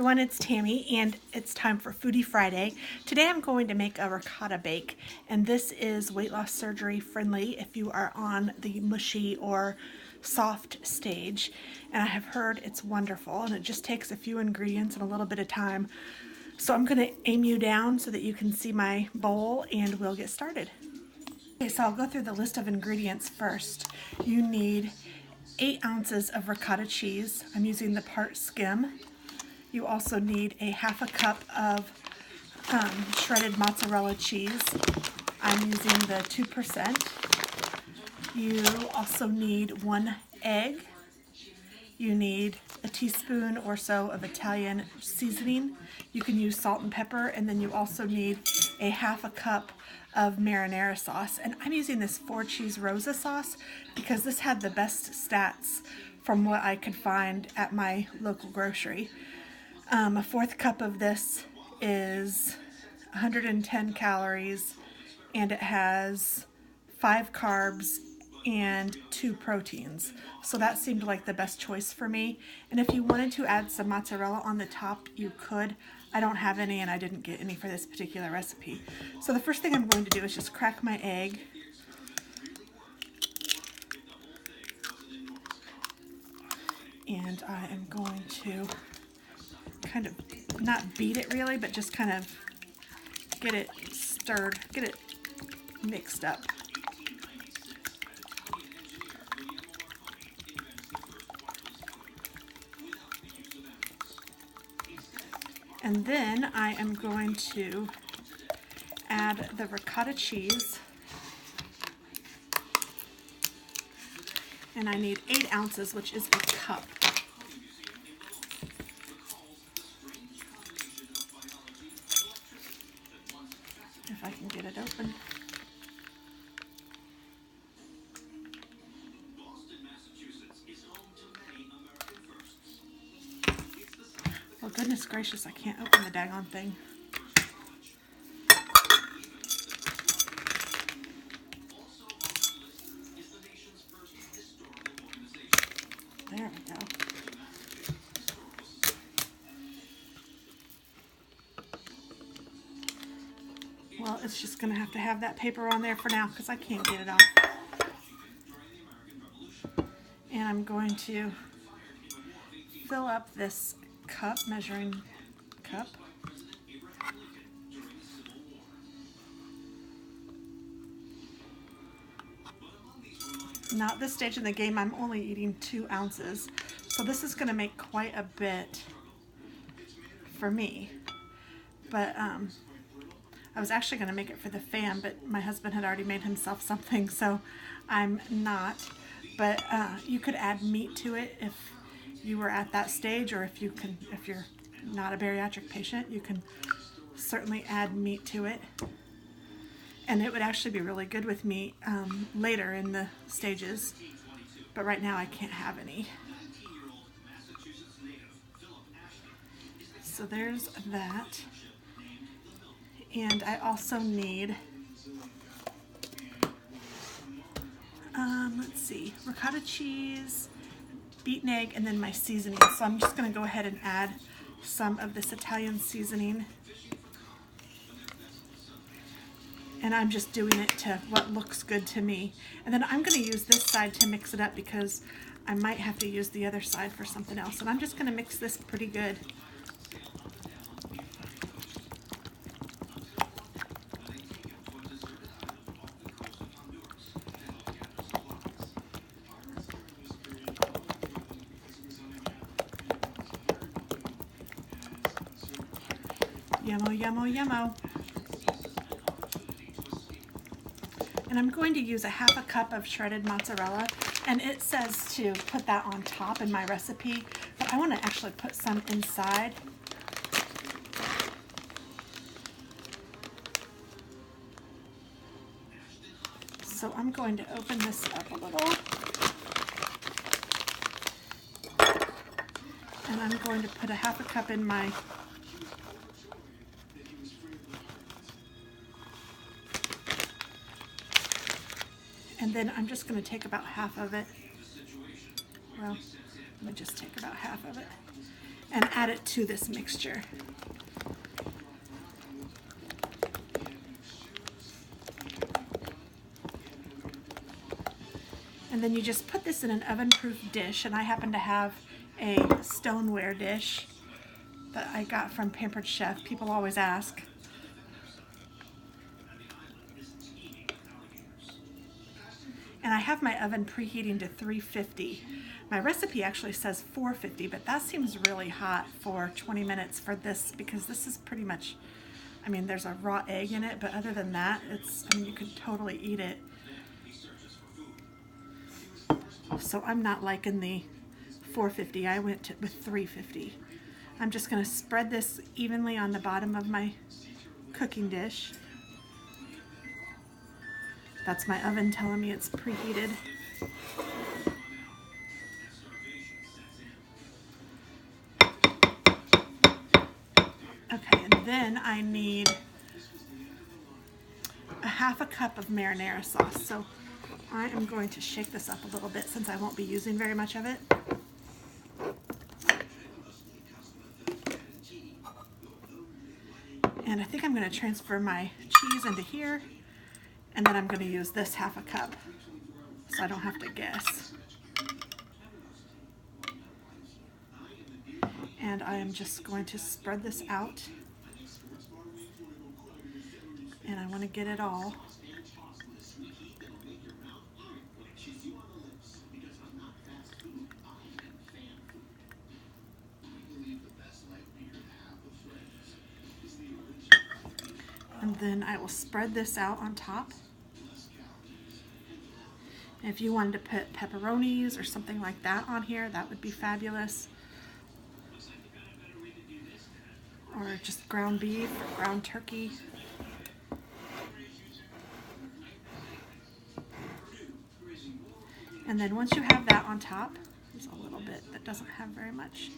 everyone, it's Tammy and it's time for Foodie Friday. Today I'm going to make a ricotta bake, and this is weight loss surgery friendly if you are on the mushy or soft stage. And I have heard it's wonderful, and it just takes a few ingredients and a little bit of time. So I'm going to aim you down so that you can see my bowl and we'll get started. Okay, so I'll go through the list of ingredients first. You need 8 ounces of ricotta cheese. I'm using the part skim. You also need a half a cup of shredded mozzarella cheese. I'm using the 2%. You also need 1 egg. You need a teaspoon or so of Italian seasoning. You can use salt and pepper, and then you also need a half a cup of marinara sauce. And I'm using this 4-cheese rosa sauce because this had the best stats from what I could find at my local grocery. A 1/4 cup of this is 110 calories, and it has 5 carbs and 2 proteins. So that seemed like the best choice for me. And if you wanted to add some mozzarella on the top, you could. I don't have any, and I didn't get any for this particular recipe. So the first thing I'm going to do is just crack my egg. And I am going to kind of not beat it really, but just kind of get it stirred, get it mixed up. And then I am going to add the ricotta cheese. And I need 8 ounces, which is a cup. If I can get it open. Well, goodness gracious, I can't open the daggone thing. There we go. Well, it's just going to have that paper on there for now because I can't get it off. And I'm going to fill up this cup, measuring cup. Now at this stage in the game, I'm only eating 2 ounces. So this is going to make quite a bit for me. But I was actually going to make it for the fam, but my husband had already made himself something, so I'm not. But you could add meat to it if you were at that stage, or if you're not a bariatric patient, you can certainly add meat to it. And it would actually be really good with meat later in the stages, but right now I can't have any. So there's that. And I also need, let's see, ricotta cheese, beaten egg, and then my seasoning. So I'm just going to go ahead and add some of this Italian seasoning. And I'm just doing it to what looks good to me. And then I'm going to use this side to mix it up because I might have to use the other side for something else. And I'm just going to mix this pretty good. Yummo, yummo, yummo. And I'm going to use a half a cup of shredded mozzarella, and it says to put that on top in my recipe, but I want to actually put some inside. So I'm going to open this up a little, and I'm going to put a half a cup in my and then I'm just going to take about half of it. Well, let me just take about half of it. and add it to this mixture. And then you just put this in an oven-proof dish, and I happen to have a stoneware dish that I got from Pampered Chef. People always ask. And I have my oven preheating to 350. My recipe actually says 450, but that seems really hot for 20 minutes for this, because this is pretty much, I mean, there's a raw egg in it, but other than that, it's, I mean, you could totally eat it. So I'm not liking the 450. I went with 350. I'm just going to spread this evenly on the bottom of my cooking dish. That's my oven telling me it's preheated. Okay, and then I need a half a cup of marinara sauce. So I am going to shake this up a little bit since I won't be using very much of it. And I think I'm going to transfer my cheese into here, and then I'm going to use this half a cup so I don't have to guess. And I am just going to spread this out, and I want to get it all. And then I will spread this out on top. And if you wanted to put pepperonis or something like that on here, that would be fabulous. Or just ground beef or ground turkey. And then once you have that on top, there's a little bit that doesn't have very much.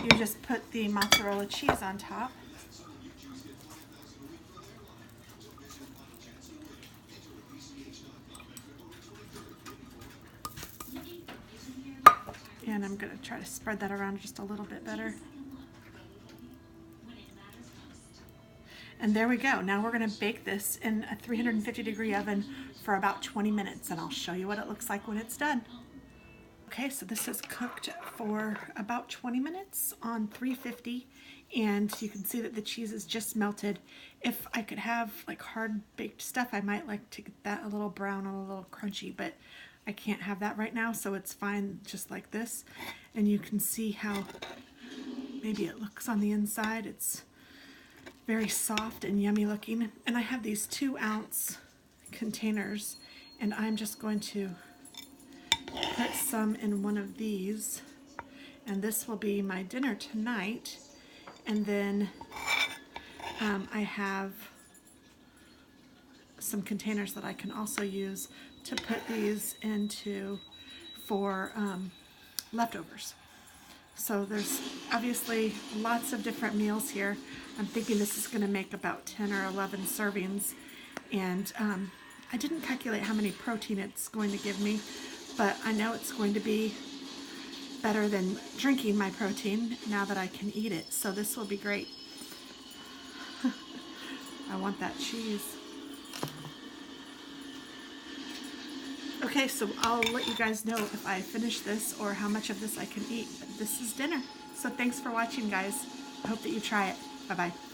You just put the mozzarella cheese on top. And I'm going to try to spread that around just a little bit better. And there we go. Now we're going to bake this in a 350-degree oven for about 20 minutes, and I'll show you what it looks like when it's done. Okay, so this is cooked for about 20 minutes on 350, and you can see that the cheese is just melted. If I could have like hard baked stuff, I might like to get that a little brown and a little crunchy, but I can't have that right now, so it's fine just like this. And you can see how maybe it looks on the inside. It's very soft and yummy looking. And I have these 2-ounce containers, and I'm just going to put some in one of these, and this will be my dinner tonight. And then I have some containers that I can also use to put these into for leftovers. So there's obviously lots of different meals here. I'm thinking this is going to make about 10 or 11 servings, and I didn't calculate how many protein it's going to give me, but I know it's going to be better than drinking my protein now that I can eat it. So this will be great. I want that cheese. Okay, so I'll let you guys know if I finish this or how much of this I can eat. But this is dinner. So thanks for watching, guys. I hope that you try it. Bye-bye.